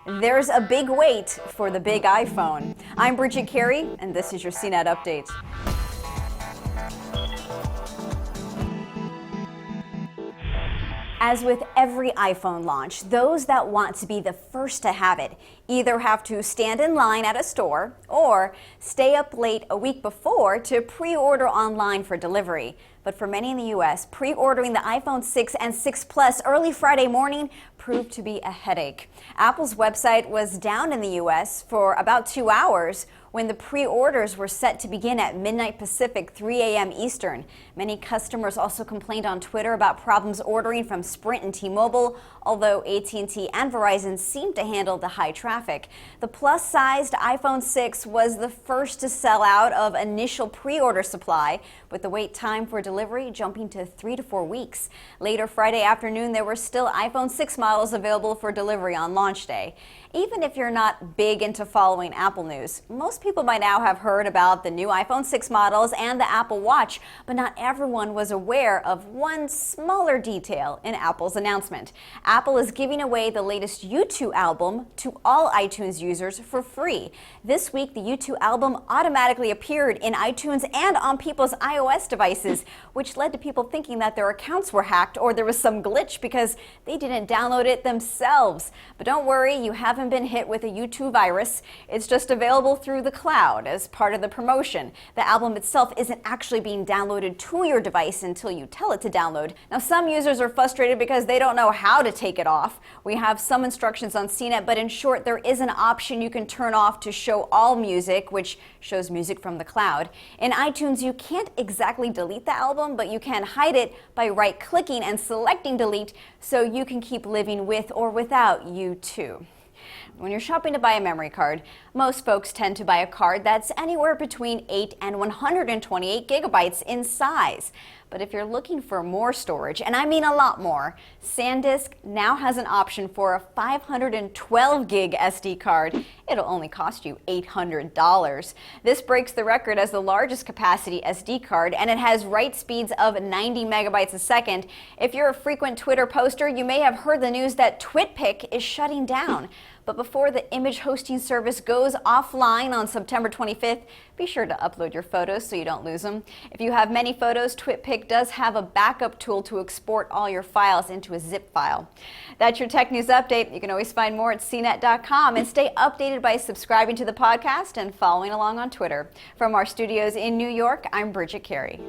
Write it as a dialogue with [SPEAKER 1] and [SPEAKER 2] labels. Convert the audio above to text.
[SPEAKER 1] There's a big wait for the big iPhone. I'm Bridget Carey, and this is your CNET update. As with every iPhone launch, those that want to be the first to have it either have to stand in line at a store or stay up late a week before to pre-order online for delivery. But for many in the U.S., pre-ordering the iPhone 6 and 6 Plus early Friday morning proved to be a headache. Apple's website was down in the U.S. for about 2 hours when the pre-orders were set to begin at midnight Pacific, 3 a.m. Eastern. Many customers also complained on Twitter about problems ordering from Sprint and T-Mobile, although AT&T and Verizon seemed to handle the high traffic. The plus-sized iPhone 6 was the first to sell out of initial pre-order supply, with the wait time for delivery jumping to 3 to 4 weeks. Later Friday afternoon, there were still iPhone 6 models available for delivery on launch day. Even if you're not big into following Apple news, most people by now have heard about the new iPhone 6 models and the Apple Watch, but not everyone was aware of one smaller detail in Apple's announcement. Apple is giving away the latest U2 album to all iTunes users for free. This week, the U2 album automatically appeared in iTunes and on people's iOS devices, which led to people thinking that their accounts were hacked or there was some glitch because they didn't download it themselves. But don't worry, you haven't been hit with a U2 virus. It's just available through the cloud as part of the promotion. The album itself isn't actually being downloaded to your device until you tell it to download. Now, some users are frustrated because they don't know how to take it off. We have some instructions on CNET, but in short, there is an option you can turn off to show all music, which shows music from the cloud. In iTunes, you can't exactly delete the album, but you can hide it by right-clicking and selecting delete so you can keep living with or without U2. When you're shopping to buy a memory card, most folks tend to buy a card that's anywhere between 8 and 128 gigabytes in size. But if you're looking for more storage, and I mean a lot more, SanDisk now has an option for a 512 gig SD card. It'll only cost you $800. This breaks the record as the largest capacity SD card, and it has write speeds of 90 megabytes a second. If you're a frequent Twitter poster, you may have heard the news that TwitPic is shutting down. But before the image hosting service goes offline on September 25th, be sure to upload your photos so you don't lose them. If you have many photos, TwitPic does have a backup tool to export all your files into a zip file. That's your Tech News Update. You can always find more at CNET.com and stay updated by subscribing to the podcast and following along on Twitter. From our studios in New York, I'm Bridget Carey.